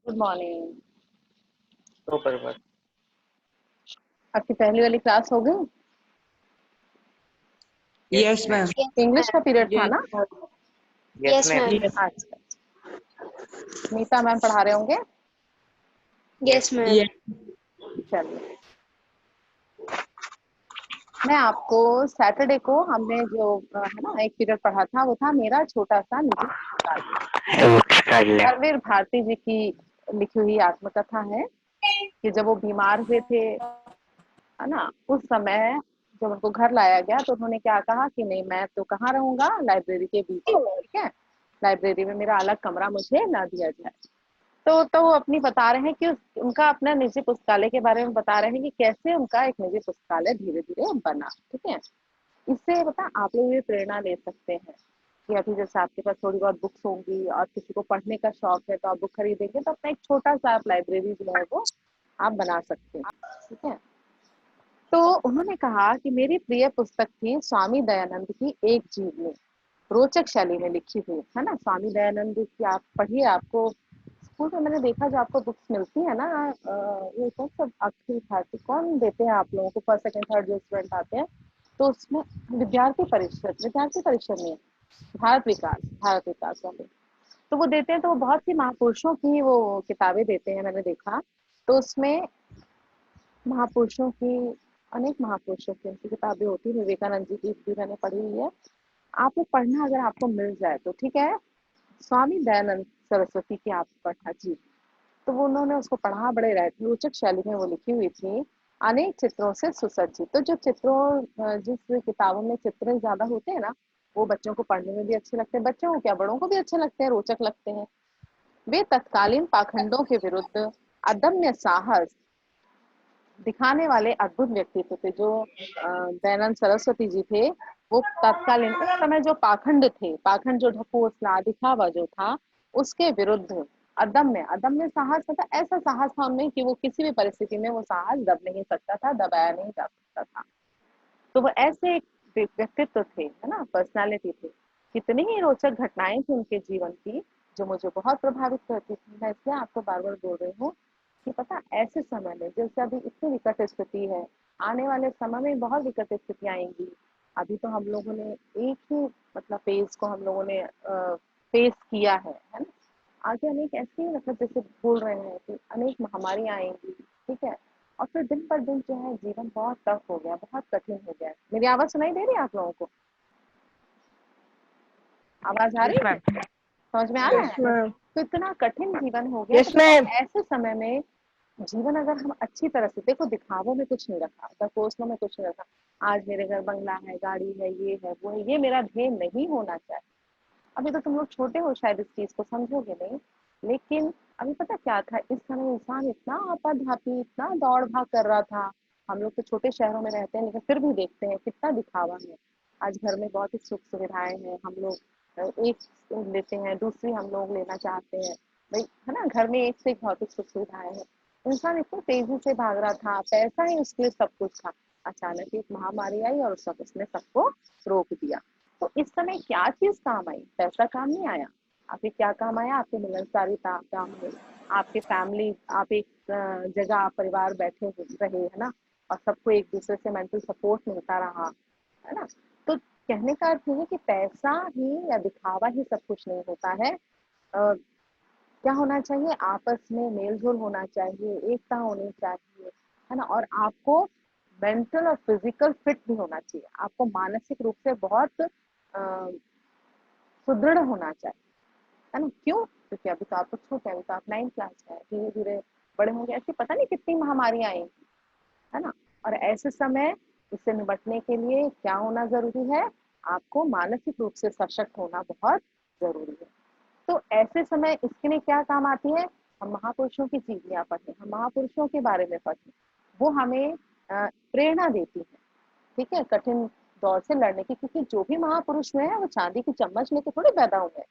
Good morning. सुप्रभात। आपकी पहली वाली क्लास हो गई? Yes yes ma'am. Ma'am. English का पीरियड था यस ना? Yes ma'am. यस अच्छा। नीता मैम पढ़ा रहे होंगे। Yes ma'am. यस चलिए, मैं आपको सैटरडे को हमने जो है ना एक पीरियड पढ़ा था, वो था मेरा छोटा सा निजी पुस्तकालय। हरवीर भारती जी की लिखी हुई आत्मकथा है कि जब वो बीमार हुए थे, है ना, उस समय जब उनको घर लाया गया तो उन्होंने क्या कहा कि नहीं, मैं तो कहाँ रहूंगा, लाइब्रेरी के बीच में, ठीक है, लाइब्रेरी में मेरा अलग कमरा मुझे ना दिया जाए। तो वो अपनी बता रहे हैं कि उनका अपना निजी पुस्तकालय के बारे में बता रहे हैं कि कैसे उनका एक निजी पुस्तकालय धीरे धीरे बना। ठीक है, इससे पता आप लोग ये प्रेरणा ले सकते हैं कि अभी जैसे आपके पास थोड़ी बहुत बुक्स होंगी और किसी को पढ़ने का शौक है तो आप बुक खरीदेंगे, तो अपना एक छोटा सा आप लाइब्रेरी जो है वो आप बना सकते हैं। ठीक है, तो उन्होंने कहा कि मेरी प्रिय पुस्तक थी स्वामी दयानंद की एक जीवनी, रोचक शैली में लिखी हुई, है ना। स्वामी दयानंद की आप पढ़िए, आपको स्कूल में मैंने देखा जो आपको बुक्स मिलती है ना, ये कौन सब अखिल भारती कौन देते हैं आप लोगों को, फर्स्ट सेकंड थर्ड जो स्टूडेंट आते हैं, तो उसमें विद्यार्थी परिषद नहीं है, भारत विकास वाले, तो वो देते हैं, तो वो बहुत सी महापुरुषों की वो किताबें देते हैं, मैंने देखा। तो उसमें महापुरुषों की, अनेक महापुरुषों की उनकी किताबें होती है, विवेकानंद जी की भी मैंने पढ़ी हुई है। आप लोग पढ़ना अगर आपको मिल जाए तो, ठीक है। स्वामी दयानंद सरस्वती की आप पढ़ा जी, तो वो उन्होंने उसको पढ़ा, बड़े रोचक शैली में वो लिखी हुई थी, अनेक चित्रों से सुसज्जित। तो जो चित्रों, जिस किताबों में चित्र ज्यादा होते हैं ना, वो बच्चों को पढ़ने में भी अच्छे लगते हैं, बच्चों को क्या बड़ों को भी अच्छे लगते हैं, रोचक लगते हैं। वे तत्कालीन पाखंडों के विरुद्ध अदम्य साहस दिखाने वाले अद्भुत व्यक्तित्व थे। जो दयानंद सरस्वती जी थे, वो तत्कालीन उस समय जो पाखंड थे, पाखंड जो ढकोसला दिखावा जो था, उसके विरुद्ध अदम्य अदम्य साहस, मतलब ऐसा साहस था उनमें कि वो किसी भी परिस्थिति में वो साहस दब नहीं सकता था, दबाया नहीं जा सकता था। तो वो ऐसे एक व्यक्तित्व थे, है ना, पर्सनालिटी थे। कितनी ही रोचक घटनाएं थी उनके जीवन की जो मुझे बहुत प्रभावित करती थी। मैं इसलिए आपको बार बार बोल रही हूँ कि पता, ऐसे समय में जैसे अभी इतनी विकट स्थिति है, आने वाले समय में बहुत विकट स्थितियां आएंगी। अभी तो हम लोगों ने एक ही मतलब फेज को हम लोगों ने फेस किया है ना। आगे अनेक ऐसी, मतलब जैसे बोल रहे हैं कि अनेक महामारियां आएंगी, ठीक है, और फिर दिन पर दिन जो है जीवन बहुत टफ हो गया, बहुत कठिन हो गया। मेरी आवाज सुनाई दे रही है आप लोगों को? आवाज आ रही है? समझ में आ रहा यस है? मैम। तो इतना कठिन जीवन हो गया, तो यस मैम। ऐसे समय में जीवन अगर हम अच्छी तरह से देखो, दिखावों में कुछ नहीं रखा, ढकोसलों में कुछ नहीं रखा, आज मेरे घर बंगला है, गाड़ी है, ये है, वो है, ये मेरा ध्येय नहीं होना चाहिए। अभी तो तुम लोग छोटे हो, शायद इस चीज को समझोगे नहीं, लेकिन अभी पता क्या था, इस समय इंसान इतना आपाधापी, इतना दौड़ भाग कर रहा था। हम लोग तो छोटे शहरों में रहते हैं, लेकिन फिर भी देखते हैं कितना दिखावा है। आज घर में बहुत ही सुख सुविधाएं हैं, हम लोग एक लेते हैं, दूसरी हम लोग लेना चाहते हैं, भाई, है ना, घर में एक से एक भौतिक सुख सुविधाएं हैं। इंसान इतना तेजी से भाग रहा था, पैसा ही उसके लिए सब कुछ था। अचानक एक महामारी आई और उसने सबको रोक दिया। तो इस समय क्या चीज काम आई? पैसा काम नहीं आया। आपके क्या काम आया? आपके मिलनसारता काम हुई, आपके फैमिली, आप एक जगह, आप परिवार बैठे रहे, है ना, और सबको एक दूसरे से मेंटल सपोर्ट मिलता रहा, है ना। तो कहने का अर्थ ये है कि पैसा ही या दिखावा ही सब कुछ नहीं होता है। क्या होना चाहिए? आपस में मेल जोल होना चाहिए, एकता होनी चाहिए, है ना, और आपको मेंटल और फिजिकल फिट भी होना चाहिए, आपको मानसिक रूप से बहुत सुदृढ़ होना चाहिए, है ना। क्यों? क्योंकि अभी तो आप लोग छोटे हैं, अभी तो आप 9th क्लास में हैं, धीरे धीरे बड़े होंगे, ऐसी पता नहीं कितनी महामारियां आएंगी, है ना। और ऐसे समय इससे निपटने के लिए क्या होना जरूरी है? आपको मानसिक रूप से सशक्त होना बहुत जरूरी है। तो ऐसे समय इसके लिए क्या काम आती है? हम महापुरुषों की जीवनियां पढ़ें, हम महापुरुषों के बारे में पढ़ें, वो हमें प्रेरणा देती है, ठीक है, कठिन दौर से लड़ने की। क्योंकि जो भी महापुरुष हुए हैं वो चांदी की चम्मच लेके थोड़ी पैदा हुए,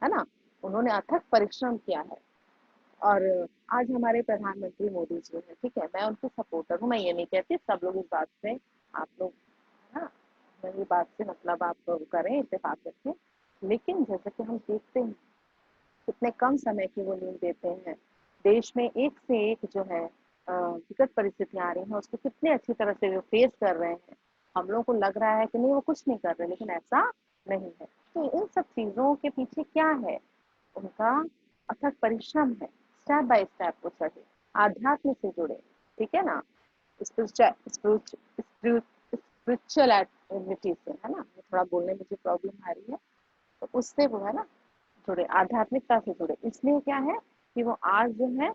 है ना, उन्होंने अथक परिश्रम किया है। और आज हमारे प्रधानमंत्री मोदी जी हैं, ठीक है, मैं उनके सपोर्टर हूँ, मैं ये नहीं कहती सब लोग इस बात से, आप लोग, है ना, मेरी बात से मतलब आप करें, इत्तेफाक रखें। लेकिन जैसे कि हम देखते हैं कितने कम समय की वो नींद देते हैं, देश में एक से एक जो है विकट परिस्थितियां आ रही हैं, उसको कितने अच्छी तरह से वो फेस कर रहे हैं। हम लोग को लग रहा है कि नहीं वो कुछ नहीं कर रहे, लेकिन ऐसा नहीं है। तो इन सब चीजों के पीछे क्या है? उनका अथक परिश्रम है, स्टेप बाय स्टेप वो चढ़े, आध्यात्म से जुड़े, ठीक है ना, स्पिरिचुअल एक्टिविटी से, है ना, थोड़ा बोलने में मुझे प्रॉब्लम आ रही है, तो उससे वो है ना जुड़े, आध्यात्मिकता से जुड़े। इसलिए क्या है कि वो आज जो है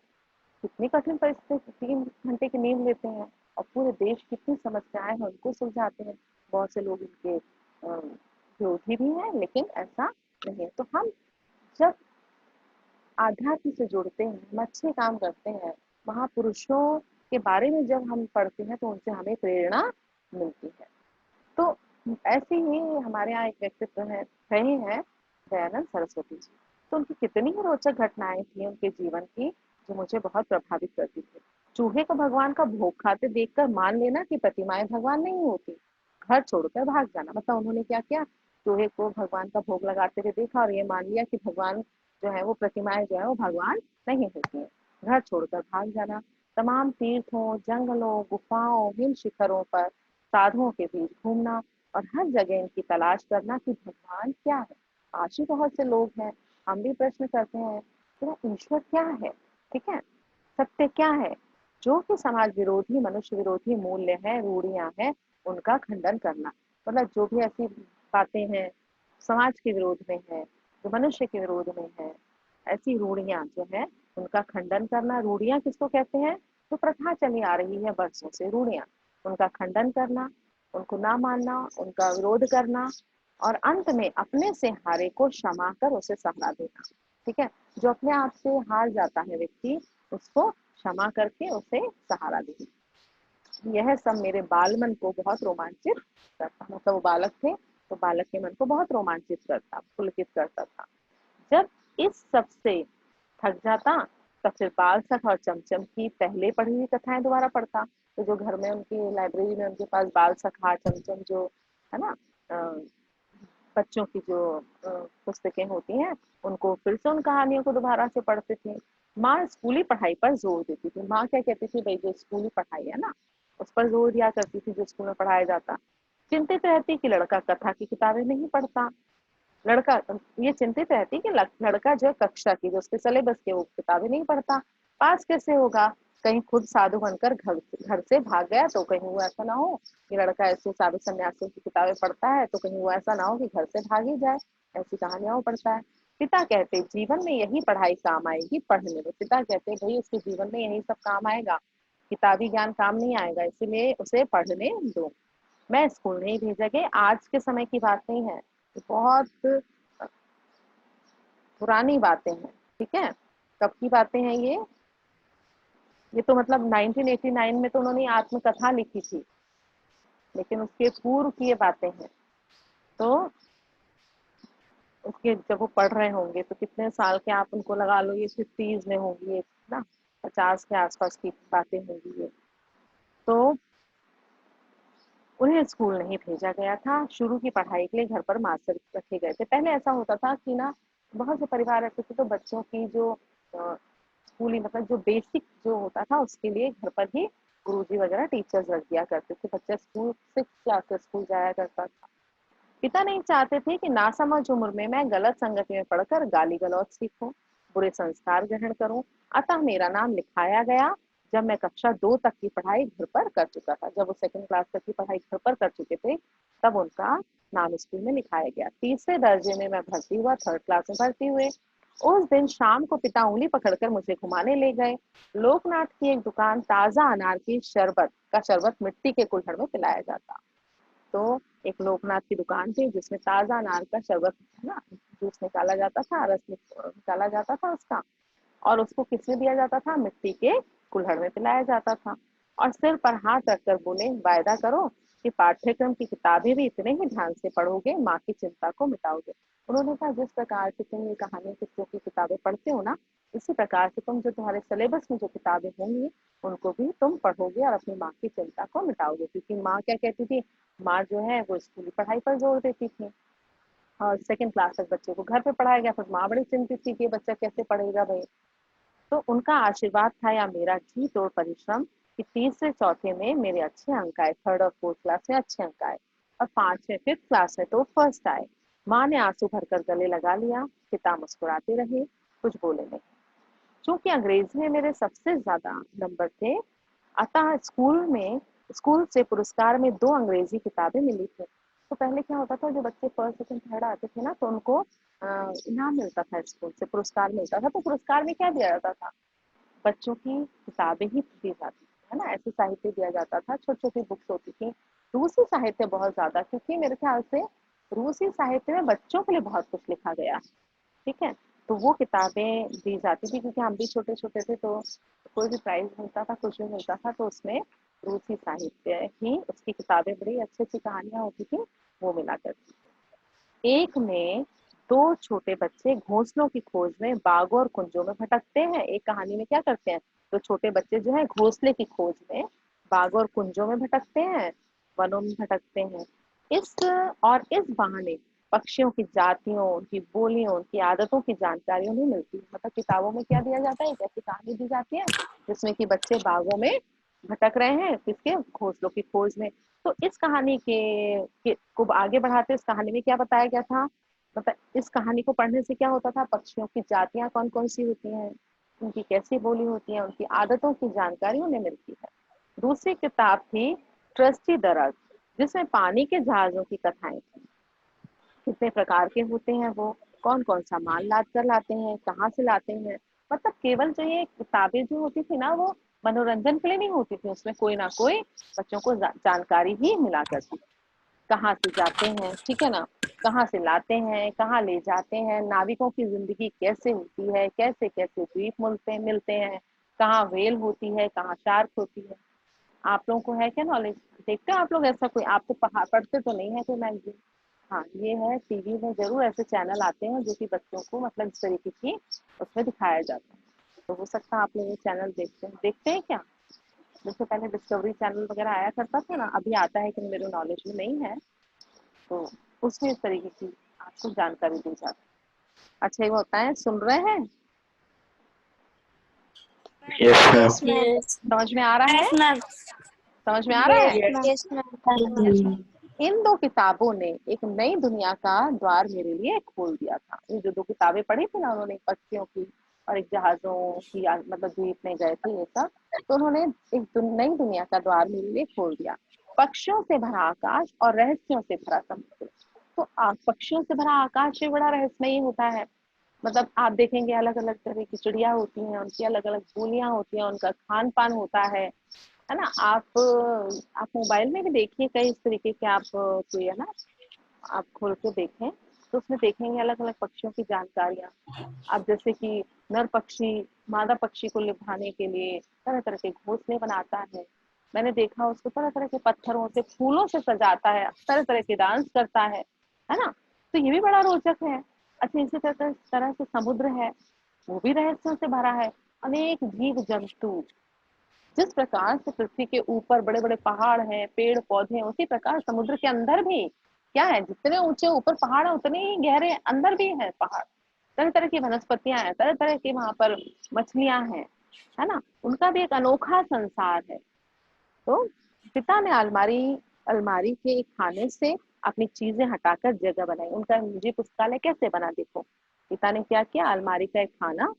कितनी कठिन परिस्थिति, 3 घंटे की नींद लेते हैं और पूरे देश की कितनी समस्याएं हैं उनको सुलझाते हैं। बहुत से लोग इनके विरोधी भी हैं, लेकिन ऐसा नहीं है। तो हम जब आध्यात्म से जुड़ते हैं, हम अच्छे काम करते हैं, महापुरुषों के बारे में जब हम पढ़ते हैं तो उनसे हमें प्रेरणा मिलती है। तो ऐसे ही हमारे यहाँ एक व्यक्तित्व है, रहे हैं दयानंद सरस्वती जी। तो उनकी कितनी ही रोचक घटनाएं थी उनके जीवन की, जो मुझे बहुत प्रभावित करती थी। चूहे को भगवान का भोग खाते देखकर मान लेना कि प्रतिमाएं भगवान नहीं होती, घर छोड़कर भाग जाना। मतलब उन्होंने क्या किया, चूहे को भगवान का भोग लगाते हुए देखा और ये मान लिया कि भगवान जो है वो प्रतिमाएं जो है वो भगवान नहीं होती है, घर छोड़कर भाग जाना। तमाम तीर्थों, जंगलों, गुफाओं, हिम शिखरों पर साधुओं के बीच घूमना और हर जगह इनकी तलाश करना कि भगवान क्या है। आज भी बहुत से लोग हैं, हम भी प्रश्न करते हैं कि ईश्वर क्या है, ठीक है, सत्य क्या है। जो कि समाज विरोधी, मनुष्य विरोधी मूल्य है, रूढ़ियां हैं, उनका खंडन करना। मतलब जो भी ऐसी बातें हैं समाज के विरोध में है, जो मनुष्य के विरोध में है, ऐसी रूढ़ियां जो है उनका खंडन करना। रूढ़ियां किसको कहते हैं? जो प्रथा चली आ रही है वर्षों से, रूढ़ियां, उनका खंडन करना, उनको ना मानना, उनका विरोध करना और अंत में अपने से हारे को क्षमा कर उसे सहारा देना। ठीक है, जो अपने आप से हार जाता है व्यक्ति, उसको क्षमा करके उसे सहारा देना। यह सब मेरे बाल मन को बहुत रोमांचित करता। मतलब वो बालक थे तो बालक के मन को बहुत रोमांचित करता, पुलकित करता था। जब इस सब से थक जाता तब फिर बाल सख और चमचम की पहले पढ़ी हुई कथाएं दोबारा पढ़ता। तो जो घर में उनकी लाइब्रेरी में उनके पास बाल सखा, चमचम जो है ना, बच्चों की जो पुस्तकें होती हैं, उनको फिर से उन कहानियों को दोबारा से पढ़ते थे। माँ स्कूली पढ़ाई पर जोर देती थी। माँ क्या कहती थी, भाई जो स्कूली पढ़ाई है ना उस पर जोर दिया करती थी, जो स्कूल में पढ़ाया जाता। चिंतित रहती कि लड़का कथा की किताबें नहीं पढ़ता। लड़का ये चिंतित रहती कि लड़का जो है कक्षा की, जो उसके सिलेबस के वो किताबें नहीं पढ़ता, पास कैसे होगा। कहीं खुद साधु बनकर घर से भाग गया तो कहीं वो ऐसा ना हो कि लड़का ऐसे साधु सन्यासियों की किताबें पढ़ता है तो कहीं वो ऐसा ना हो कि घर से भाग ही जाए। ऐसी कहानियां वो पढ़ता है। पिता कहते जीवन में यही पढ़ाई काम आएगी, पढ़ने में। पिता कहते भाई उसके जीवन में यही सब काम आएगा, किताबी ज्ञान काम नहीं आएगा, इसीलिए उसे पढ़ने दो। मैं स्कूल नहीं भेजा। आज के समय की बात नहीं है, बहुत पुरानी बातें हैं, ठीक है। कब की बातें हैं ये तो मतलब 1989 में तो उन्होंने आत्मकथा लिखी थी, लेकिन उसके पूर्व की ये बातें हैं। तो उसके जब वो पढ़ रहे होंगे तो कितने साल के आप उनको लगा लो, ये 50s में होंगी ये ना, 50 के आसपास की बातें होंगी ये। तो उन्हें स्कूल नहीं भेजा गया था। शुरू की पढ़ाई के लिए घर पर मास्टर रखे गए थे। पहले ऐसा होता था कि ना बहुत से परिवार रहते थे तो बच्चों की जो स्कूली मतलब जो बेसिक जो होता था उसके लिए घर पर ही गुरुजी वगैरह टीचर्स रख दिया करते थे। बच्चा स्कूल 6 क्लास से स्कूल जाया करता था। पिता नहीं चाहते थे कि नासमझ उम्र में मैं गलत संगति में पढ़कर गाली गलौज सीखूं, बुरे संस्कार ग्रहण करूं। अतः मेरा नाम लिखाया गया जब मैं कक्षा 2 तक की पढ़ाई घर पर कर चुका था। जब वो 2nd क्लास तक की पढ़ाई घर पर कर चुके थे तब उनका नाम स्कूल में लिखाया गया। 3रे दर्जे में मैं भर्ती हुआ, 3rd क्लास में भर्ती हुए। उस दिन शाम को पिता उंगली पकड़कर मुझे घुमाने ले गए। लोकनाथ की एक दुकान, ताजा अनार की शरबत मिट्टी के कुल्हड़ में पिलाया जाता। तो एक लोकनाथ की दुकान थी जिसमें ताजा अनार का शरबत है ना, जूस निकाला जाता था, रस निकाला जाता था उसका, और उसको किसमें दिया जाता था, मिट्टी के कुल्हड़ में पिलाया जाता था। और सिर पर हाथ रखकर बोले, वायदा करो कि पाठ्यक्रम की किताबें भी इतने ही ध्यान से पढ़ोगे, माँ की चिंता को मिटाओगे। उन्होंने कहा जिस प्रकार से तुम ये कहानी किस्सों की किताबें पढ़ते हो ना, इसी प्रकार से तुम जो तुम्हारे सिलेबस में जो किताबें होंगी उनको भी तुम पढ़ोगे और अपनी माँ की चिंता को मिटाओगे। क्योंकि माँ क्या कहती थी, माँ जो है वो स्कूली पढ़ाई पर जोर देती थी और 2nd क्लास तक बच्चे को घर पे पढ़ाया गया। फिर माँ बड़ी चिंतित थी कि बच्चा कैसे पढ़ेगा भाई। तो उनका आशीर्वाद था या मेरा जी तोड़ परिश्रम कि तीसरे चौथे में मेरे अच्छे अंक आए, थर्ड और फोर्थ क्लास में अच्छे अंक आए, और पांचवें फिफ्थ क्लास में तो फर्स्ट आए। माँ ने आंसू भरकर गले लगा लिया, पिता मुस्कुराते रहे, कुछ बोले नहीं। चूंकि अंग्रेजी में मेरे सबसे ज्यादा नंबर थे, अतः स्कूल से पुरस्कार में 2 अंग्रेजी किताबें मिली थी। तो पहले क्या होता था, जो बच्चे फर्स्ट सेकंड थर्ड आते थे ना, तो उनको इनाम मिलता था, स्कूल से पुरस्कार मिलता था। तो पुरस्कार में क्या दिया जाता था, बच्चों की किताबें ही दी जाती थी, है ना, ऐसे साहित्य दिया जाता था, छोटी छोटी बुक्स होती थी। रूसी साहित्य बहुत ज्यादा, क्योंकि मेरे ख्याल से रूसी साहित्य में बच्चों के लिए बहुत कुछ लिखा गया, ठीक है। तो वो किताबें दी जाती थी, क्योंकि हम भी छोटे छोटे थे, तो कोई भी प्राइज मिलता था, कुछ भी मिलता था, तो उसमें रूसी साहित्य ही, उसकी किताबें, बड़ी अच्छी अच्छी कहानियां होती थी, वो मिला करती थी। एक में 2 छोटे बच्चे घोंसलों की खोज में बागों और कुंजों में भटकते हैं। एक कहानी में क्या करते हैं, तो छोटे बच्चे जो है घोंसले की खोज में बागों और कुंजों में भटकते हैं, वनों में भटकते हैं। इस बहाने पक्षियों की जातियों, उनकी बोलियों, उनकी आदतों की जानकारी उन्हें मिलती है। मतलब किताबों में क्या दिया जाता है, एक ऐसी कहानी दी जाती है जिसमें कि बच्चे बागों में भटक रहे हैं, किसके, घोंसलों की खोज में। तो इस कहानी को आगे बढ़ाते, इस कहानी में क्या बताया गया था, मतलब इस कहानी को पढ़ने से क्या होता था, पक्षियों की जातियां कौन कौन सी होती हैं, उनकी कैसी बोली होती है, उनकी आदतों की जानकारी उन्हें मिलती है। दूसरी किताब थी ट्रस्टी दरख्त, जिसमें पानी के जहाजों की कथाएं थी। कितने प्रकार के होते हैं वो, कौन कौन सा माल लाद कर लाते हैं, कहाँ से लाते हैं। मतलब केवल जो ये किताबें जो होती थी ना, वो मनोरंजन के लिए नहीं होती थी, उसमें कोई ना कोई बच्चों को जानकारी ही मिला करती। कहाँ से जाते हैं, ठीक है ना, कहाँ से लाते हैं, कहाँ ले जाते हैं, नाविकों की जिंदगी कैसे होती है, कैसे कैसे द्वीप मिलते हैं, कहाँ व्हेल होती है, कहाँ शार्क होती है। आप लोगों को है क्या नॉलेज, देखते हैं आप लोग ऐसा कोई, आप तो पढ़ते तो नहीं है कोई मैगजीन। हाँ, ये है, टीवी में जरूर ऐसे चैनल आते हैं जो कि बच्चों को मतलब इस तरीके की उसमें दिखाया जाता है। तो हो सकता है आप लोग ये चैनल देखते हैं क्या। जैसे पहले डिस्कवरी चैनल वगैरह आया करता था ना, अभी आता है कि मेरे नॉलेज में नहीं है, तो उसमें इस तरीके की आपको जानकारी दी जाती है। अच्छा, ये होता है, सुन रहे हैं, yes ma'am. Yes, ma'am. Yes. समझ में आ रहा है, Yes, ma'am. समझ में आ रहा है। Yes. Yes, ma'am. इन 2 किताबों ने एक नई दुनिया का द्वार मेरे लिए खोल दिया था। ये जो 2 किताबें पढ़ी थी ना उन्होंने, पक्षियों की और एक जहाजों की, मतलब द्वीप में गए थे ये सब, तो उन्होंने एक नई दुनिया का द्वार मेरे लिए खोल दिया। पक्षियों से भरा आकाश और रहस्यों से भरा समुद्र। तो पक्षियों से भरा आकाश भी बड़ा रहस्यमयी होता है। मतलब आप देखेंगे अलग अलग तरह की चिड़िया होती हैं, उनकी अलग अलग बोलियां होती हैं, उनका खान पान होता है ना। आप मोबाइल में भी देखिए, कई इस तरीके के आप कोई, है ना, आप खोल के देखें, तो उसमें देखेंगे अलग अलग पक्षियों की जानकारियां। अब जैसे कि नर पक्षी मादा पक्षी को लुभाने के लिए तरह तरह के घोंसले बनाता है। मैंने देखा उसको तरह तरह के पत्थरों से, फूलों से सजाता है, तरह तरह के डांस करता है ना। तो ये भी बड़ा रोचक है। अच्छा, इसी तरह से समुद्र है, वो भी रहस्यों से भरा है। अनेक जीव जंतु, जिस प्रकार से पृथ्वी के ऊपर बड़े बड़े पहाड़ हैं, पेड़ पौधे हैं, उसी प्रकार समुद्र के अंदर भी क्या है, जितने ऊंचे ऊपर पहाड़ है उतने ही गहरे अंदर भी है पहाड़। तरह तरह की वनस्पतियां हैं, तरह तरह की वहां पर मछलियां हैं, है ना, उनका भी एक अनोखा संसार है। तो पिता ने अलमारी अलमारी के एक खाने से अपनी चीजें हटाकर जगह बनाई। उनका निजी पुस्तकालय कैसे बना, देखो, पिता ने क्या किया, अलमारी का एक खाना,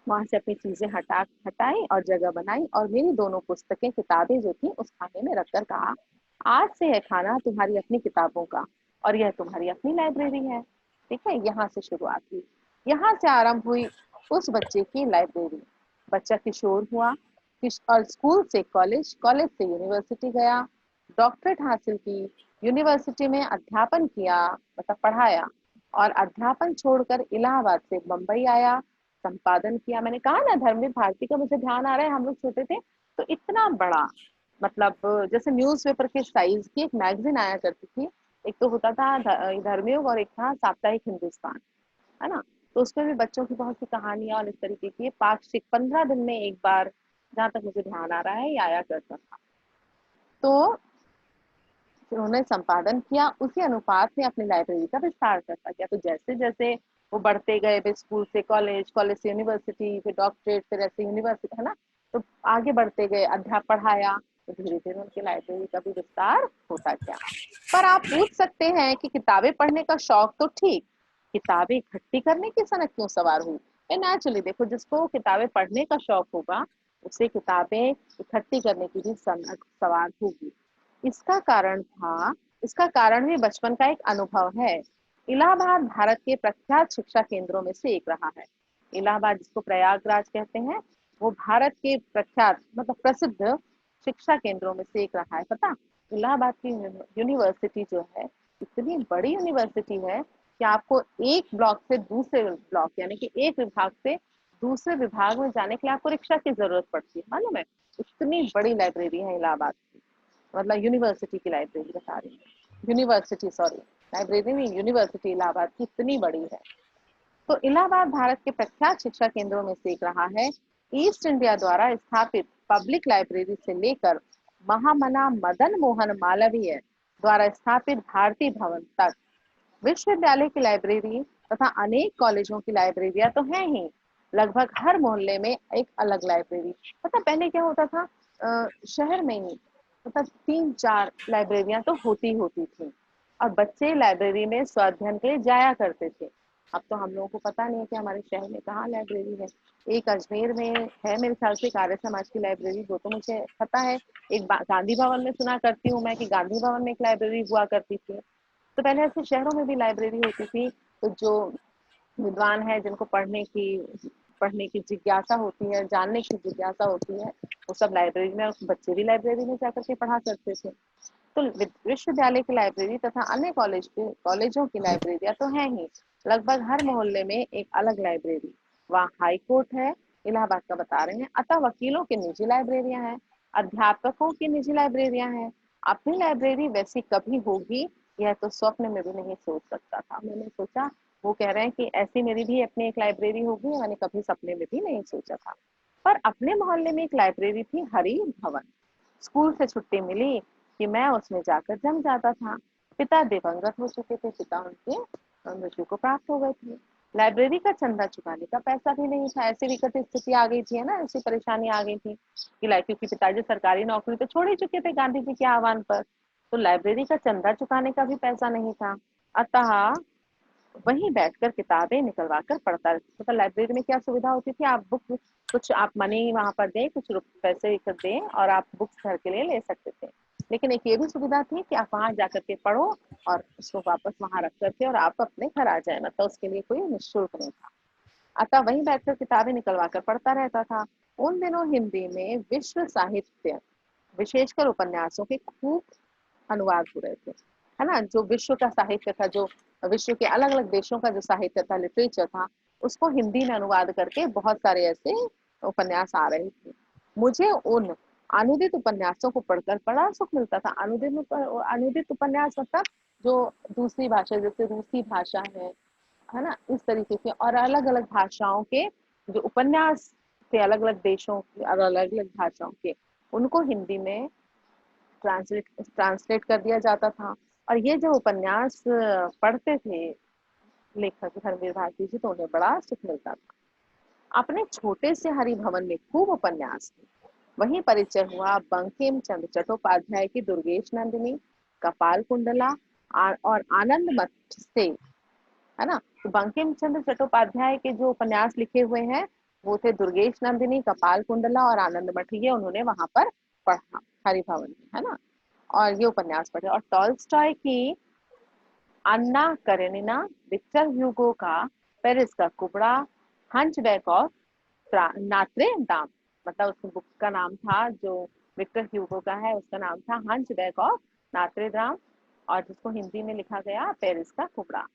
वहां से अपनी चीजें हटाई और जगह बनाई, और मेरी दोनों पुस्तकें, किताबें जो थी उस खाने में रखकर कहा, आज से यह खाना तुम्हारी अपनी किताबों का और यह तुम्हारी अपनी लाइब्रेरी है। ठीक है, यहाँ से शुरुआत हुई, यहाँ से आरंभ हुई उस बच्चे की लाइब्रेरी। बच्चा किशोर हुआ, और स्कूल से कॉलेज, कॉलेज से यूनिवर्सिटी गया, डॉक्टरेट हासिल की, यूनिवर्सिटी में अध्यापन किया, मतलब पढ़ाया, और अध्यापन छोड़कर इलाहाबाद से बम्बई आया, संपादन किया। मैंने कहा ना, धर्मवीर भारती का मुझे ध्यान आ रहा है, हम लोग छोटे थे तो इतना बड़ा, मतलब जैसे न्यूज़पेपर के साइज की एक मैगजीन आया करती थी। एक तो होता था धर्मयुग, और एक था साप्ताहिक हिंदुस्तान, है ना। तो उसमें भी बच्चों की बहुत सी कहानियां और इस तरीके की, पाक्षिक 15 दिन में एक बार, जहां तक मुझे ध्यान आ रहा है, ये आया करता था। तो उन्होंने संपादन किया, उसी अनुपात में अपनी लाइब्रेरी का विस्तार करता गया। तो जैसे जैसे वो बढ़ते गए फिर स्कूल से कॉलेज, कॉलेज से यूनिवर्सिटी, फिर डॉक्टरेट, फिर ऐसे यूनिवर्सिटी, है ना। तो आगे बढ़ते गए, अध्यापक पढ़ाया, तो धीरे धीरे उनकी लाइब्रेरी का भी विस्तार होता गया। पर आप पूछ सकते हैं कि किताबें पढ़ने का शौक तो ठीक, किताबें इकट्ठी करने की सनक क्यों सवार हुई? नेचुरली देखो, जिसको किताबें पढ़ने का शौक होगा उसे किताबें इकट्ठी करने की भी सनक सवार होगी। इसका कारण था, इसका कारण भी बचपन का एक अनुभव है। इलाहाबाद भारत के प्रख्यात शिक्षा केंद्रों में से एक रहा है। इलाहाबाद, जिसको प्रयागराज कहते हैं, वो भारत के प्रख्यात मतलब प्रसिद्ध शिक्षा केंद्रों में से एक रहा है। पता, इलाहाबाद की यूनिवर्सिटी जो है, इतनी बड़ी यूनिवर्सिटी है कि आपको एक ब्लॉक से दूसरे ब्लॉक, यानी कि एक विभाग से दूसरे विभाग में जाने के लिए आपको रिक्शा की जरूरत पड़ती है, मालूम है। इतनी बड़ी लाइब्रेरी है इलाहाबाद की, मतलब यूनिवर्सिटी की लाइब्रेरी बता रही हूँ, यूनिवर्सिटी, सॉरी, लाइब्रेरी नहीं, यूनिवर्सिटी इलाहाबाद की इतनी बड़ी है। तो इलाहाबाद भारत के प्रख्यात शिक्षा केंद्रों में से एक रहा है। ईस्ट इंडिया द्वारा स्थापित पब्लिक लाइब्रेरी से लेकर महामना मदन मोहन मालवीय द्वारा स्थापित भारतीय भवन तक विश्वविद्यालय की लाइब्रेरी तथा अनेक कॉलेजों की लाइब्रेरियां तो हैं ही। लगभग हर मोहल्ले में एक अलग लाइब्रेरी। पता पहले क्या होता था, शहर में ही मतलब 3-4 लाइब्रेरियां तो होती थी, और बच्चे लाइब्रेरी में स्वाध्ययन के लिए जाया करते थे। अब तो हम लोगों को पता नहीं है कि हमारे शहर में कहाँ लाइब्रेरी है। एक अजमेर में है मेरे ख्याल से आर्य समाज की लाइब्रेरी, वो तो मुझे पता है। एक गांधी भवन में सुना करती हूँ मैं कि गांधी भवन में एक लाइब्रेरी हुआ करती थी। तो पहले ऐसे शहरों में भी लाइब्रेरी होती थी। तो जो विद्वान है, जिनको पढ़ने की जिज्ञासा होती है, जानने की जिज्ञासा होती है, वो सब लाइब्रेरी में, बच्चे भी लाइब्रेरी में जाकर के पढ़ा करते थे। तो विश्वविद्यालय की लाइब्रेरी तथा अन्य कॉलेजों की लाइब्रेरियां तो हैं ही। लगभग हर मोहल्ले में एक अलग लाइब्रेरी। वहाँ हाई कोर्ट है, इलाहाबाद का बता रहे हैं, अतः वकीलों की निजी लाइब्रेरियां हैं, अध्यापकों की निजी लाइब्रेरियां हैं। अपनी लाइब्रेरी वैसी कभी होगी, यह तो स्वप्न में भी नहीं सोच सकता था। मैंने सोचा, वो कह रहे हैं कि ऐसी मेरी भी अपनी एक लाइब्रेरी होगी, मैंने कभी सपने में भी नहीं सोचा था। पर अपने मोहल्ले में एक लाइब्रेरी थी, हरि भवन। स्कूल से छुट्टी मिली कि मैं उसमें जाकर जम जाता था। पिता दिवंगत हो चुके थे, पिता उनके मृत्यु को प्राप्त हो गए थे। लाइब्रेरी का चंदा चुकाने का पैसा भी नहीं था। ऐसी विकट स्थिति आ गई थी, है ना, ऐसी परेशानी आ गई थी कि क्योंकि पिताजी सरकारी नौकरी तो छोड़ ही चुके थे गांधी जी के आह्वान पर, तो लाइब्रेरी का चंदा चुकाने का भी पैसा नहीं था। अतः वहीं बैठकर किताबें निकलवा कर पढ़ता रहता। मतलब लाइब्रेरी में क्या सुविधा होती थी, आप बुक, कुछ आप मनी वहां पर दें, कुछ पैसे दें और आप बुक्स घर के लिए ले सकते थे। लेकिन एक ये भी सुविधा थी कि आप वहां जाकर के पढ़ो और उसको वापस वहां रख करके और आप अपने घर आ जाए, मतलब उसके लिए कोई निःशुल्क नहीं था। अतः वहीं बैठकर किताबें निकलवा कर पढ़ता रहता था। उन दिनों हिंदी में विश्व साहित्य, विशेषकर उपन्यासों के खूब अनुवाद हो रहे थे, है ना। जो विश्व का साहित्य था, जो विश्व के अलग अलग देशों का जो साहित्य था, लिटरेचर था, उसको हिंदी में अनुवाद करके बहुत सारे ऐसे उपन्यास आ रहे थे। मुझे उन अनुदित उपन्यासों को पढ़कर बड़ा सुख मिलता था। अनुदित उपन्यास मतलब जो दूसरी भाषा, जैसे रूसी भाषा है ना, इस तरीके के और अलग अलग भाषाओं के जो उपन्यास थे, अलग अलग देशों के और अलग अलग भाषाओं के, उनको हिंदी में ट्रांसलेट कर दिया जाता था। और ये जो उपन्यास पढ़ते थे लेखक धर्मवीर भारती जी, तो उन्हें बड़ा सुख मिलता था। अपने छोटे से हरि भवन में खूब उपन्यास थे। वहीं परिचय हुआ बंकिम चंद्र चट्टोपाध्याय की दुर्गेश नंदिनी, कपाल कुंडला और आनंद मठ से, है ना। तो बंकिम चंद्र चट्टोपाध्याय के जो उपन्यास लिखे हुए हैं वो थे दुर्गेश नंदिनी, कपाल कुंडला और आनंद मठ। ये उन्होंने वहां पर पढ़ा, हरि भवन में, है ना, और ये उपन्यास पढ़े। और टॉल्स्टॉय की अन्ना करेनिना, विक्टर ह्यूगो का पेरिस का कुबड़ा, हंचबैक ऑफ नात्रे दाम, मतलब उस बुक का नाम था, जो विक्टर ह्यूगो का है उसका नाम था हंचबैक ऑफ नात्रे दाम, और जिसको हिंदी में लिखा गया पेरिस का कुबड़ा।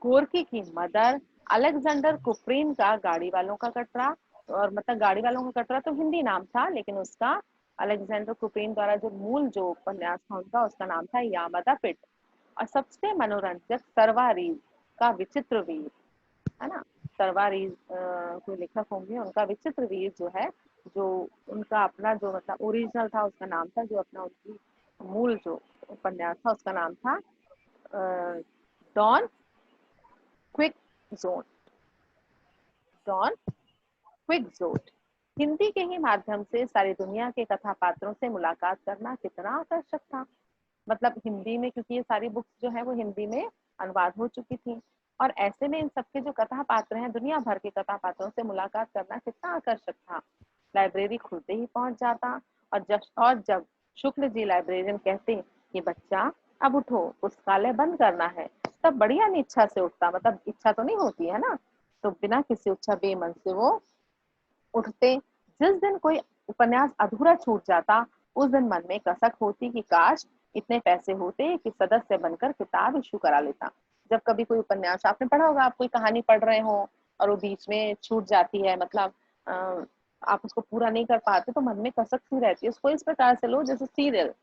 गोरकी की मदर, अलेक्जेंडर कुप्रीन का गाड़ी वालों का कटरा, और मतलब गाड़ी वालों का कटरा तो हिंदी नाम था, लेकिन उसका अलेक्जेंडर कुप्रीन द्वारा जो मूल जो उपन्यास था उनका, उसका नाम था यामादा पिट। और सबसे मनोरंजक सरवारीज का विचित्र वीर, है ना। सरवारीज कोई लेखक होंगे, उनका विचित्र वीर जो है, जो उनका अपना जो मतलब ओरिजिनल था उसका नाम था, जो अपना उनकी मूल जो उपन्यास था उसका नाम था Don Quixote, Don Quixote. Hindi के ही माध्यम से सारी दुनिया के कथा पात्रों से मुलाकात करना कितना आकर्षक था। मतलब हिंदी में, क्योंकि ये सारी बुक्स जो है वो हिंदी में अनुवाद हो चुकी थी, और ऐसे में इन सबके जो कथा पात्र हैं, दुनिया भर के कथा पात्रों से मुलाकात करना कितना आकर्षक था। लाइब्रेरी खुलते ही पहुंच जाता, और जब शुक्ल जी लाइब्रेरियन कहते कि बच्चा अब उठो, पुस्तकालय बंद करना है, तब बढ़िया अनिच्छा से उठता। मतलब इच्छा तो नहीं होती है ना, तो बिना किसी इच्छा बेमन से वो उठते। जिस दिन कोई उपन्यास अधूरा छूट जाता, उस दिन मन में कसक होती कि काश इतने पैसे होते कि सदस्य बनकर किताब इशू करा लेता। जब कभी कोई उपन्यास आपने पढ़ा होगा, आप कोई कहानी पढ़ रहे हो और वो बीच में छूट जाती है, मतलब आप उसको पूरा नहीं कर पाते, तो मन में कसक सी रहती है। उसको इस प्रकार से लो जैसे सीरियल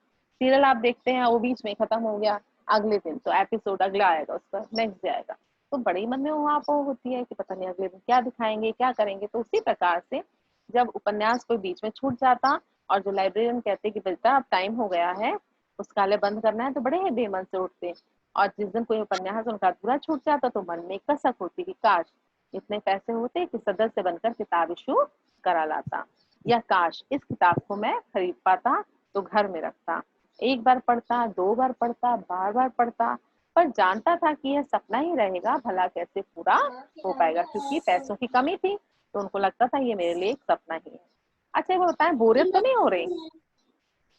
सीरियल आप देखते हैं, वो बीच में खत्म हो गया, अगले दिन तो एपिसोड अगला आएगा, उसका नेक्स्ट डे आएगा, तो बड़ी मन में वहां पर होती है कि पता नहीं अगले दिन क्या दिखाएंगे, क्या करेंगे। तो उसी प्रकार से जब उपन्यास कोई बीच में छूट जाता और जो लाइब्रेरियन कहते कि बेटा अब टाइम हो गया है, पुस्तकालय बंद करना है, तो बड़े ही बेमन से उठते। और जिस दिन कोई उपन्यास उनका अधूरा छूट जाता, तो मन में कसक होती कि काश इतने पैसे होते कि सदस्य बनकर किताब इशू करा लाता, या काश इस किताब को मैं खरीद पाता तो घर में रखता। एक बार पढ़ता, दो बार पढ़ता, बार बार पढ़ता, पर जानता था कि यह सपना ही रहेगा, भला कैसे पूरा हो पाएगा, क्योंकि पैसों की कमी थी, तो उनको लगता था ये मेरे लिए एक सपना ही है। अच्छा वो बताएं, बोरियत तो नहीं हो रही?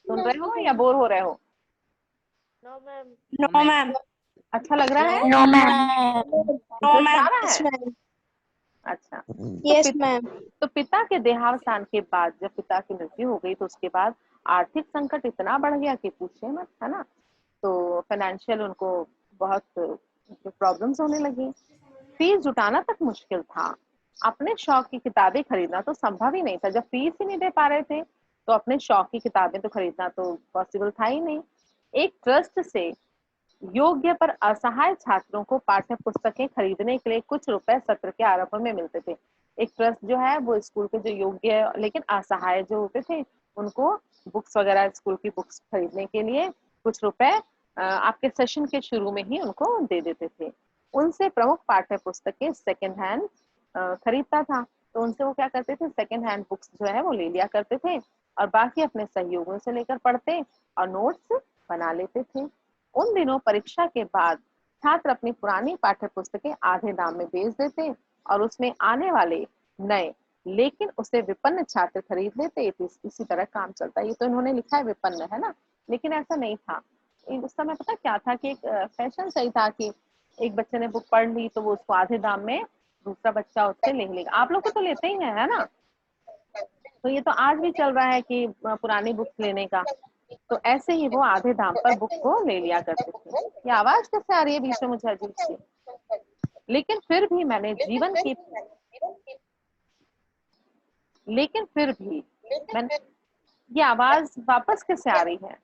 सुन रहे हो या बोर हो रहे हो? No ma'am. No, ma'am. अच्छा लग रहा है? No, ma'am. No, इंटरेस्ट आ ma'am. रहा Yes, है? ma'am. अच्छा। तो Yes, पिता ma'am. तो पिता के देहावसान के बाद, जब पिता की मृत्यु हो गई, तो उसके बाद आर्थिक संकट इतना बढ़ गया कि पूछे मत, है ना। तो फाइनेंशियल उनको बहुत प्रॉब्लम्स होने लगी। फीस जुटाना तक मुश्किल था। अपने शौक की किताबें खरीदना तो संभव ही नहीं था। जब फीस ही नहीं दे पा रहे थे, तो अपने शौक की किताबें तो खरीदना तो पॉसिबल था ही नहीं। एक ट्रस्ट से योग्य पर असहाय छात्रों को पाठ्य पुस्तकें खरीदने के लिए कुछ रुपए सत्र के आरंभ में मिलते थे। एक ट्रस्ट जो है वो स्कूल के जो योग्य लेकिन असहाय जो होते थे, उनको बुक्स वगैरह, स्कूल की बुक्स खरीदने के लिए कुछ रुपए आपके सेशन के शुरू में ही उनको दे देते थे। उनसे प्रमुख पाठ्य पुस्तकें सेकेंड हैंड खरीदता था, तो उनसे वो क्या करते थे, सेकेंड हैंड बुक्स जो है वो ले लिया करते थे, और बाकी अपने सहयोगियों से लेकर पढ़ते और नोट्स बना लेते थे। उन दिनों परीक्षा के बाद छात्र अपनी पुरानी पाठ्य पुस्तकें आधे दाम में बेच देते और उसमें आने वाले नए लेकिन उसे विपन्न छात्र खरीद लेते। इसी तरह काम चलता है। ये तो इन्होंने लिखा है विपन्न, है ना, लेकिन ऐसा नहीं था। उस समय पता क्या था कि एक फैशन सही था कि एक बच्चे ने बुक पढ़ ली तो वो उसको आधे दाम में दूसरा बच्चा उससे ले लेगा। आप लोग को तो लेते ही है ना। तो ये तो आज भी चल रहा है कि पुरानी बुक्स लेने का। तो ऐसे ही वो आधे दाम पर बुक को ले लिया करते थे। ये आवाज कैसे आ रही है बीच में मुझे अजीब सी? लेकिन फिर भी मैंने जीवन की लेकिन फिर भी मैं ये आवाज वापस कैसे आ रही है?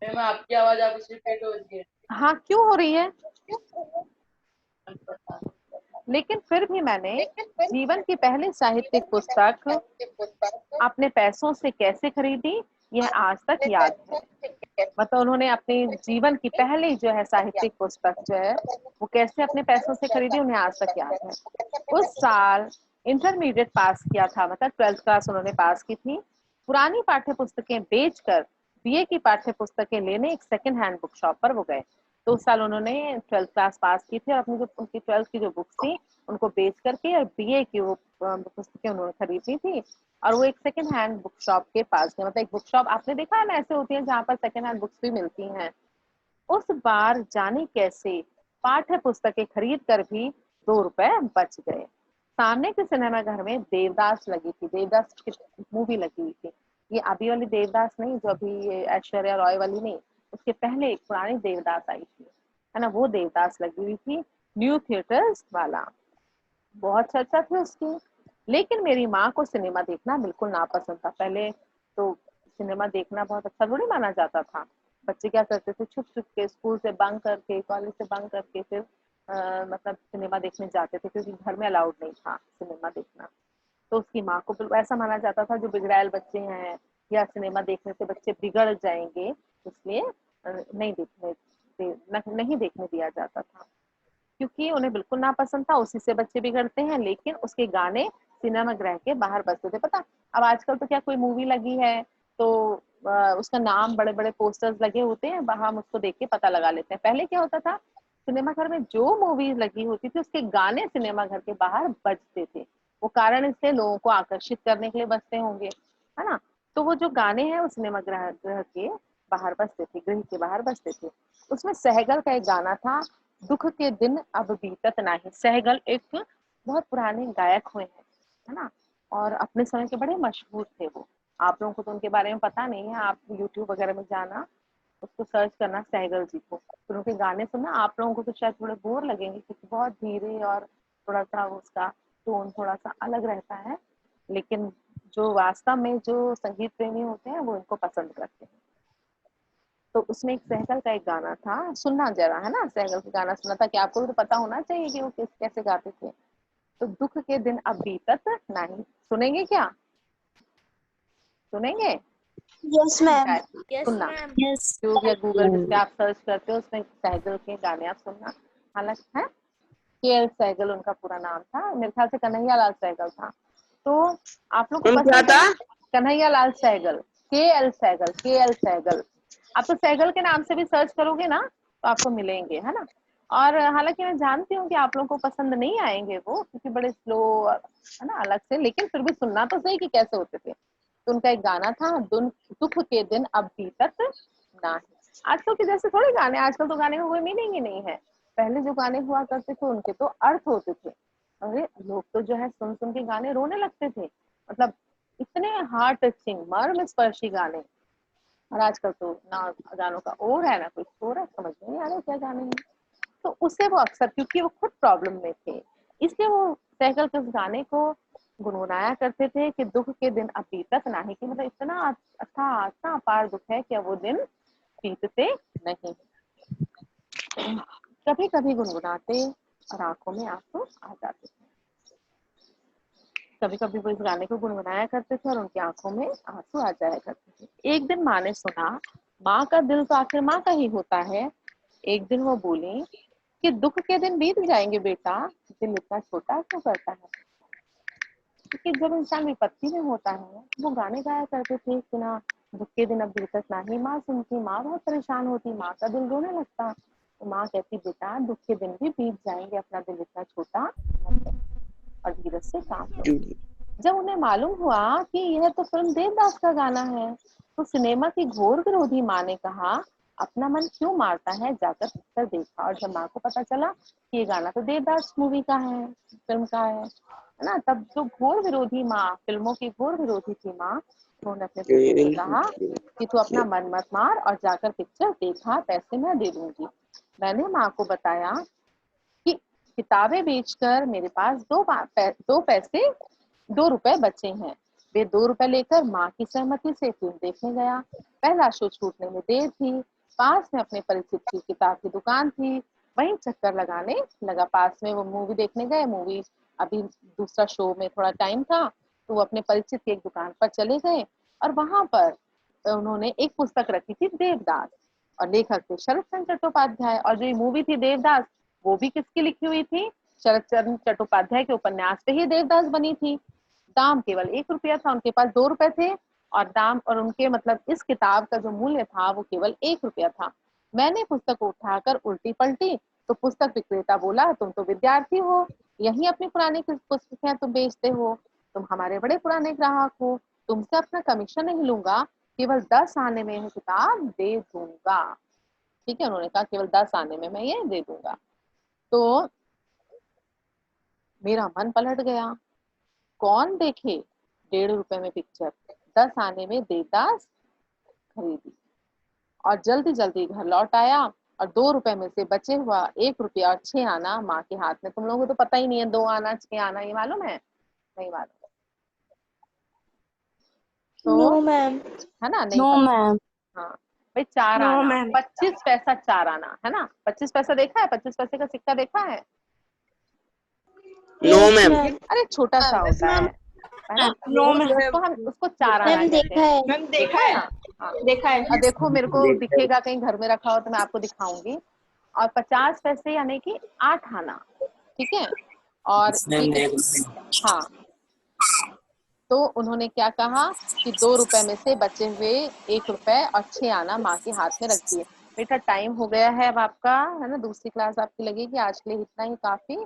मैम आपकी आवाज आप रिपीट हो रही है। हाँ, क्यों हो रही है? लेकिन फिर भी मैंने जीवन की पहली साहित्यिक पुस्तक अपने पैसों से कैसे खरीदी, यह आज तक याद है। मतलब उन्होंने अपने जीवन की पहली जो है साहित्यिक पुस्तक जो है वो कैसे अपने पैसों से खरीदी, उन्हें आज तक याद है। उस साल इंटरमीडिएट पास किया था, मतलब 12th क्लास उन्होंने पास की थी। पुरानी पाठ्य पुस्तकें बेचकर बीए की पाठ्य पुस्तकें लेने एक सेकंड हैंड बुक शॉप पर वो गए। तो उस साल उन्होंने 12th क्लास पास की थी और अपनी जो उनकी 12th की जो बुक्स थी उनको बेच करके और बीए की वो पुस्तकें उन्होंने खरीदी थी। और वो एक सेकंड हैंड बुक शॉप के पास गए। मतलब एक बुक शॉप आपने देखा है ना, ऐसे होती है जहाँ पर सेकंड हैंड बुक्स भी मिलती हैं। उस बार जाने कैसे पाठ्य पुस्तकें खरीद कर भी 2 रुपए बच गए। सामने के सिनेमा घर में देवदास लगी थी, देवदास की मूवी लगी हुई थी। ये अभी वाली देवदास नहीं, जो अभी ये ऐश्वर्या रॉय वाली नहीं, उसके पहले एक पुरानी देवदास आई थी, है ना, वो देवदास लगी हुई थी, न्यू थिएटर्स वाला। बहुत चर्चा थी उसकी। लेकिन मेरी माँ को सिनेमा देखना बिल्कुल नापसंद था। पहले तो सिनेमा देखना बहुत अच्छा थोड़ी माना जाता था। बच्चे क्या करते थे, छुप छुप के स्कूल से बंक करके, कॉलेज से बंक करके फिर मतलब सिनेमा देखने जाते थे, क्योंकि घर में अलाउड नहीं था सिनेमा देखना। तो उसकी माँ को बिल्कुल ऐसा माना जाता था जो बिगड़ैल बच्चे हैं या सिनेमा देखने से बच्चे बिगड़ जाएंगे, इसलिए नहीं देखने दिया जाता था। क्योंकि उन्हें बिल्कुल नापसंद था, उसी से बच्चे बिगड़ते हैं। लेकिन उसके गाने सिनेमा गृह के बाहर बजते थे। पता, अब आजकल तो क्या कोई मूवी लगी है तो उसका नाम बड़े बड़े पोस्टर्स लगे होते हैं, हम उसको देख के पता लगा लेते हैं। पहले क्या होता था, सिनेमा घर में जो मूवी लगी होती थी उसके गाने सिनेमा घर के बाहर बजते थे। वो कारण इसलिए लोगों को आकर्षित करने के लिए बजते होंगे, है ना। तो वो जो गाने हैं वो सिनेमा गृह के बाहर बजते थे, गृह के बाहर बजते थे। उसमें सहगल का एक गाना था, दुख के दिन अब बीतत नाही। सहगल एक बहुत पुराने गायक हुए हैं, है ना, और अपने समय के बड़े मशहूर थे वो। आप लोगों को तो उनके बारे में पता नहीं है, आप यूट्यूब वगैरह में जाना, उसको सर्च करना सहगल जी को, फिर उनके गाने सुनना। आप लोगों को तो शायद थोड़े बोर लगेंगे क्योंकि बहुत धीरे और थोड़ा सा उसका टोन थोड़ा सा अलग रहता है, लेकिन जो वास्तव में जो संगीत प्रेमी होते हैं वो इनको पसंद करते हैं। तो उसमें एक सहगल का एक गाना था, सुनना जरा, है ना, सहगल का गाना सुना था कि आपको भी तो पता होना चाहिए कि वो कैसे गाते थे। तो दुख के दिन अब बीतत नहीं, सुनेंगे क्या, सुनेंगे? Yes ma'am. यस सुनना, मैम। यस। यूट्यूब या गूगल जिस पे आप सर्च करते हो उसमें सहगल के गाने आप सुनना। हालांकि है के.एल. सहगल उनका पूरा नाम था, मेरे ख्याल से कन्हैया लाल सहगल था। तो आप लोग को पसंद है कन्हैया लाल सहगल, के.एल. सहगल, के.एल. सहगल। आप तो सहगल के नाम से भी सर्च करोगे ना तो आपको मिलेंगे, है ना। और हालांकि मैं जानती हूँ कि आप लोगों को पसंद नहीं आएंगे वो, क्योंकि बड़े स्लो, है ना, अलग से, लेकिन फिर भी सुनना तो सही कि कैसे होते थे। तो उनका एक गाना था, दुख के दिन अब बीतत नाही। आजकल के जैसे थोड़े गाने, आजकल तो गाने में कोई मीनिंग ही नहीं है। पहले जो गाने हुआ करते थे उनके तो अर्थ होते थे। अरे लोग तो जो है सुन सुन के गाने रोने लगते थे, मतलब इतने हार्ट टचिंग मर्म स्पर्शी गाने। और आजकल तो ना गानों का ओर है ना कोई शोर है, समझ नहीं आ रहा क्या गाने हैं। तो उससे वो अक्सर, क्योंकि वो खुद प्रॉब्लम में थे, इसलिए वो सहगल के उस गाने को गुनगुनाया करते थे कि दुख के दिन अब बीतत नहीं, कि मतलब इतना अच्छा इतना अपार दुख है कि वो दिन बीतते नहीं। कभी कभी गुनगुनाते और आंखों में आंसू आ जाते थे। कभी कभी वो इस गाने को गुनगुनाया करते थे और उनकी आंखों में आंसू आ जाया करते थे। एक दिन माँ ने सुना, माँ का दिल तो आखिर माँ का ही होता है। एक दिन वो बोली कि दुख के दिन बीत जाएंगे बेटा, दिल इतना छोटा क्यों करता है। क्योंकि जब इंसान विपत्ति में होता है वो गाने गाया करते थे कि ना, दुख के दिन अब बीतत नहीं। माँ सुनती, माँ बहुत परेशान होती, माँ का दिल रोने लगता। तो माँ कहती बेटा दुख के दिन भी बीत जाएंगे, अपना दिल इतना छोटा मत कर और धीरज से काम लो। जब उन्हें मालूम हुआ कि यह तो फिल्म देवदास का गाना है, तो सिनेमा की घोर विरोधी माँ ने कहा, अपना मन क्यों मारता है, जाकर पिक्चर देखा। और जब माँ को पता चला कि ये गाना तो देवदास मूवी का है, फिल्म का है ना, तब जो घोर विरोधी माँ, फिल्मों की घोर विरोधी थी माँ, उन्होंने अपने बेटे से कहा कि तू अपना मन मत मार और जाकर पिक्चर देखा, पैसे मैं दे दूंगी। मैंने माँ को बताया कि किताबें बेचकर मेरे पास दो पैसे 2 रुपए बचे हैं। वे 2 रुपए लेकर माँ की सहमति से फिल्म देखने गया। पहला शो छूटने में देर थी। पास में अपने परिचित की किताब की दुकान थी, वहीं चक्कर लगाने लगा। पास में वो मूवी देखने गए, मूवी अभी दूसरा शो में थोड़ा टाइम था, तो वो अपने परिचित की एक दुकान पर चले गए और वहां पर उन्होंने एक पुस्तक रखी थी, देवदास, और लेखक थे शरद चंद्र चट्टोपाध्याय। और जो ये मूवी थी देवदास, वो भी किसकी लिखी हुई थी, शरद चंद्र चट्टोपाध्याय के उपन्यास पे ही देवदास बनी थी। दाम केवल 1 रुपया था, उनके पास 2 रुपए थे, और दाम और उनके मतलब इस किताब का जो मूल्य था वो केवल 1 रुपया था। मैंने पुस्तक को उठाकर उल्टी पलटी तो पुस्तक विक्रेता बोला, तुम तो विद्यार्थी हो, यही अपनी पुरानी पुस्तकें तुम बेचते हो, तुम हमारे बड़े पुराने ग्राहक हो, तुमसे अपना कमीशन नहीं लूंगा, केवल 10 आने में यह किताब दे दूंगा। ठीक है, उन्होंने कहा केवल 10 आने में मैं ये दे दूंगा। तो मेरा मन पलट गया, कौन देखे 1.5 रुपए में पिक्चर, 10 आने में देवदास खरीदी और जल्दी जल्दी घर लौट आया। और 2 रुपए में से बचे हुआ 1 रुपया और 6 आना माँ के हाथ में। तुम लोगों को तो पता ही नहीं है 2 आना 6 आना, ये मालूम है? नहीं मालूम? तो नो मैम। है ना, नहीं नो पता। मैम। हाँ भाई, 4 नो आना, मैम। 25 पैसा 4 आना, है ना। 25 पैसा देखा है, 25 पैसे का सिक्का देखा है? No ma'am. अरे छोटा सा होता है ना, नो मैम। उसको हम उसको 4 आना मैम कहते देखा हैं। है। मैम देखा देखा है है। ना? हाँ, देखा है। और देखो मेरे को दिखेगा कहीं घर में रखा हो तो मैं आपको दिखाऊंगी। और 50 पैसे यानी कि 8 आना, ठीक है। और हाँ, तो उन्होंने क्या कहा कि 2 रुपए में से बचे हुए 1 रुपए और 6 आना माँ के हाथ में रख दिए। बेटा टाइम हो गया है अब आपका, है ना, दूसरी क्लास आपकी लगेगी, आज के लिए इतना ही काफी।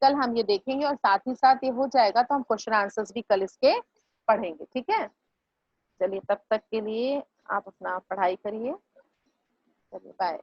कल हम ये देखेंगे और साथ ही साथ ये हो जाएगा तो हम क्वेश्चन आंसर्स भी कल इसके पढ़ेंगे, ठीक है। चलिए तब तक के लिए आप अपना पढ़ाई करिए, चलिए बाय।